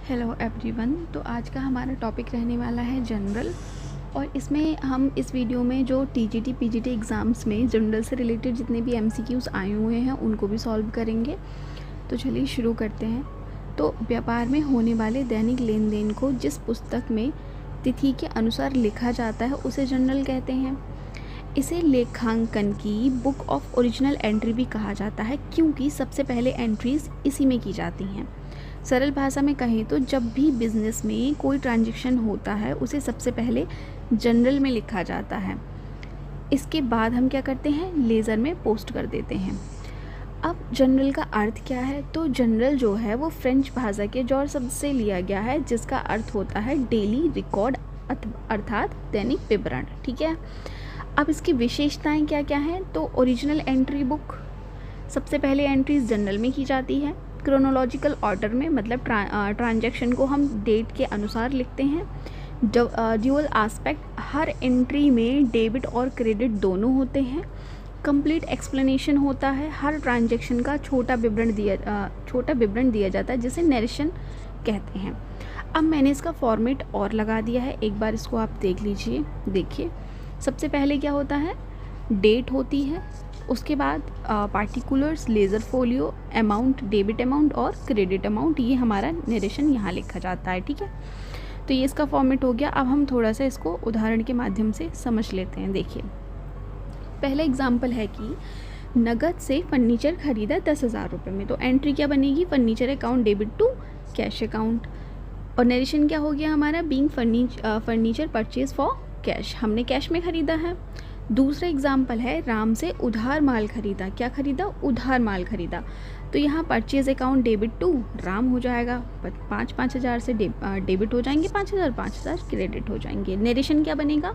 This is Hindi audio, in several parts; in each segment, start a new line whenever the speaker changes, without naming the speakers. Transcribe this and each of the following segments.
Hello everyone. तो आज का हमारा टॉपिक रहने वाला है जनरल, और इसमें हम इस वीडियो में जो टीजीटी पीजीटी एग्ज़ाम्स में जनरल से रिलेटेड जितने भी एमसीक्यूज़ आए हुए हैं उनको भी सॉल्व करेंगे। तो चलिए शुरू करते हैं। तो व्यापार में होने वाले दैनिक लेन देन को जिस पुस्तक में तिथि के अनुसार लिखा जाता है उसे जनरल कहते हैं। इसे लेखांकन की बुक ऑफ ओरिजिनल एंट्री भी कहा जाता है, क्योंकि सबसे पहले एंट्रीज इसी में की जाती हैं। सरल भाषा में कहें तो जब भी बिज़नेस में कोई ट्रांजैक्शन होता है उसे सबसे पहले जनरल में लिखा जाता है। इसके बाद हम क्या करते हैं, लेज़र में पोस्ट कर देते हैं। अब जनरल का अर्थ क्या है, तो जनरल जो है वो फ्रेंच भाषा के जॉर शब्द से लिया गया है, जिसका अर्थ होता है डेली रिकॉर्ड अर्थात दैनिक विवरण। ठीक है। अब इसकी विशेषताएं क्या क्या हैं, तो ओरिजिनल एंट्री बुक, सबसे पहले एंट्रीज जनरल में की जाती है। क्रोनोलॉजिकल ऑर्डर में, मतलब ट्रांजैक्शन को हम डेट के अनुसार लिखते हैं। ड्यूअल एस्पेक्ट, हर एंट्री में डेबिट और क्रेडिट दोनों होते हैं। कंप्लीट एक्सप्लेनेशन होता है, हर ट्रांजैक्शन का छोटा विवरण दिया जाता है, जिसे नरेशन कहते हैं। अब मैंने इसका फॉर्मेट और लगा दिया है, एक बार इसको आप देख लीजिए। देखिए, सबसे पहले क्या होता है, डेट होती है, उसके बाद particulars, laser folio, amount, debit amount और क्रेडिट अमाउंट, ये हमारा नरेशन यहाँ लिखा जाता है। ठीक है। तो ये इसका फॉर्मेट हो गया। अब हम थोड़ा सा इसको उदाहरण के माध्यम से समझ लेते हैं। देखिए, पहला एग्जाम्पल है कि नगद से फर्नीचर खरीदा 10,000 रुपये में, तो एंट्री क्या बनेगी, furniture account debit to cash account. और नरेशन क्या हो गया हमारा, being furniture purchase for cash, हमने कैश में ख़रीदा है। दूसरा एग्जाम्पल है, राम से उधार माल खरीदा, क्या खरीदा, उधार माल खरीदा, तो यहाँ purchase account debit to Ram हो जाएगा, 5,000 से डेबिट हो जाएंगे, 5,000 क्रेडिट हो जाएंगे। नरेशन क्या बनेगा,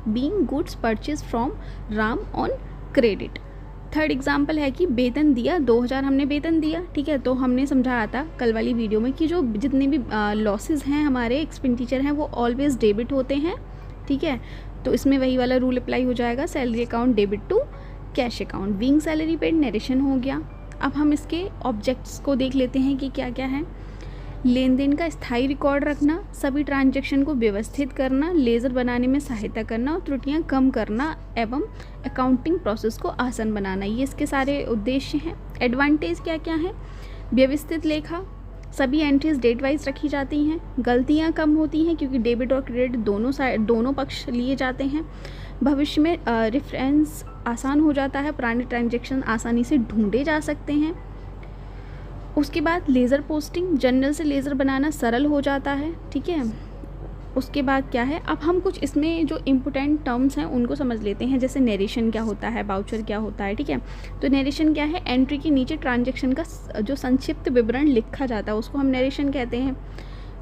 being goods purchase from Ram on credit. Third example है कि वेतन दिया, 2,000 हमने वेतन दिया। ठीक है। तो हमने समझाया था कल वाली वीडियो में कि जो जितने भी लॉसेज हैं, हमारे एक्सपेंडिचर हैं, वो ऑलवेज डेबिट होते हैं। ठीक है। तो इसमें वही वाला रूल अप्लाई हो जाएगा, salary account debit to cash account, being salary paid, narration हो गया। अब हम इसके ऑब्जेक्ट्स को देख लेते हैं कि क्या क्या है। लेन देन का स्थायी रिकॉर्ड रखना, सभी ट्रांजैक्शन को व्यवस्थित करना, लेज़र बनाने में सहायता करना और त्रुटियां कम करना एवं अकाउंटिंग प्रोसेस को आसान बनाना, ये इसके सारे उद्देश्य हैं। एडवांटेज क्या क्या है, व्यवस्थित लेखा, सभी एंट्रीज डेट वाइज रखी जाती हैं, गलतियां कम होती हैं क्योंकि डेबिट और क्रेडिट दोनों पक्ष लिए जाते हैं। भविष्य में रेफरेंस आसान हो जाता है, पुराने ट्रांजैक्शन आसानी से ढूंढे जा सकते हैं। उसके बाद लेज़र पोस्टिंग, जनरल से लेज़र बनाना सरल हो जाता है। ठीक है। उसके बाद क्या है, अब हम कुछ इसमें जो इम्पोर्टेंट टर्म्स हैं उनको समझ लेते हैं, जैसे नरेशन क्या होता है, बाउचर क्या होता है। ठीक है। तो नरेशन क्या है, एंट्री के नीचे ट्रांजैक्शन का जो संक्षिप्त विवरण लिखा जाता है उसको हम नरेशन कहते हैं।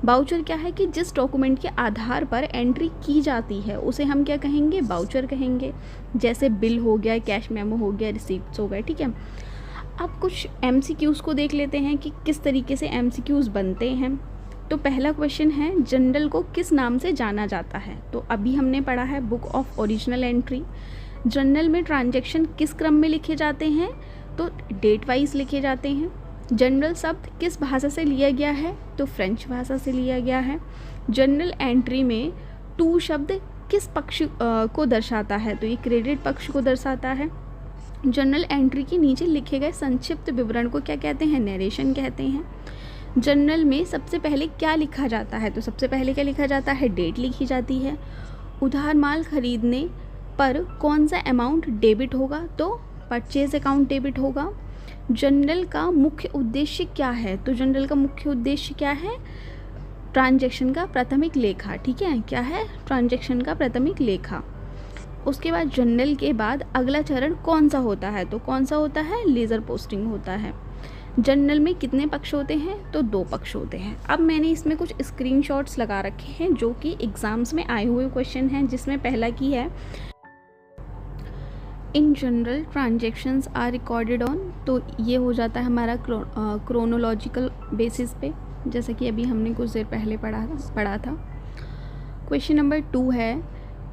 बाउचर क्या है कि जिस डॉक्यूमेंट के आधार पर एंट्री की जाती है उसे हम क्या कहेंगे, बाउचर कहेंगे, जैसे बिल हो गया, कैश मेमो हो गया, रिसीप्ट्स हो गए। ठीक है। अब कुछ एमसीक्यूज़ को देख लेते हैं कि किस तरीके से एमसीक्यूज़ बनते हैं। तो पहला क्वेश्चन है, जनरल को किस नाम से जाना जाता है, तो अभी हमने पढ़ा है book of original entry. General में ट्रांजैक्शन किस क्रम में लिखे जाते हैं, तो डेट वाइज लिखे जाते हैं। जनरल शब्द किस भाषा से लिया गया है, तो फ्रेंच भाषा से लिया गया है। जनरल एंट्री में टू शब्द किस पक्ष को दर्शाता है, तो ये क्रेडिट पक्ष को दर्शाता है। जनरल एंट्री के नीचे लिखे गए संक्षिप्त विवरण को क्या कहते हैं, नरेशन कहते हैं। जनरल में सबसे पहले क्या लिखा जाता है, तो सबसे पहले क्या लिखा जाता है, डेट लिखी जाती है। उधार माल खरीदने पर कौन सा अमाउंट डेबिट होगा, तो परचेज अकाउंट डेबिट होगा। जनरल का मुख्य उद्देश्य क्या है, तो जनरल का मुख्य उद्देश्य क्या है, ट्रांजैक्शन का प्राथमिक लेखा। ठीक है। क्या है, ट्रांजैक्शन का प्राथमिक लेखा। उसके बाद जनरल के बाद अगला चरण कौन सा होता है, तो कौन सा होता है, लेज़र पोस्टिंग होता है। जनरल में कितने पक्ष होते हैं, तो 2 पक्ष होते हैं। अब मैंने इसमें कुछ स्क्रीनशॉट्स लगा रखे हैं जो कि एग्जाम्स में आए हुए क्वेश्चन हैं, जिसमें पहला की है, in journal transactions are recorded on, तो ये हो जाता है हमारा क्रोनोलॉजिकल बेसिस पे, जैसे कि अभी हमने कुछ देर पहले पढ़ा था। क्वेश्चन नंबर 2 है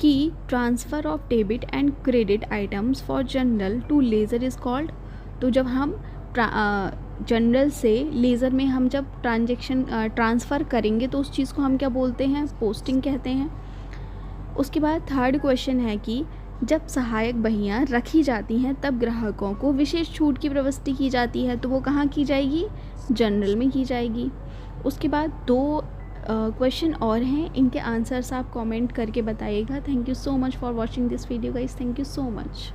कि transfer of debit and credit items for journal to ledger is called, तो जब हम जनरल से लेज़र में हम जब ट्रांसफ़र करेंगे तो उस चीज़ को हम क्या बोलते हैं, पोस्टिंग कहते हैं। उसके बाद थर्ड क्वेश्चन है कि जब सहायक बहियाँ रखी जाती हैं तब ग्राहकों को विशेष छूट की व्यवस्था की जाती है, तो वो कहाँ की जाएगी, जनरल में की जाएगी। उसके बाद 2 क्वेश्चन और हैं, इनके आंसर्स आप कमेंट करके बताइएगा। Thank you so much for watching this video guys, thank you so much.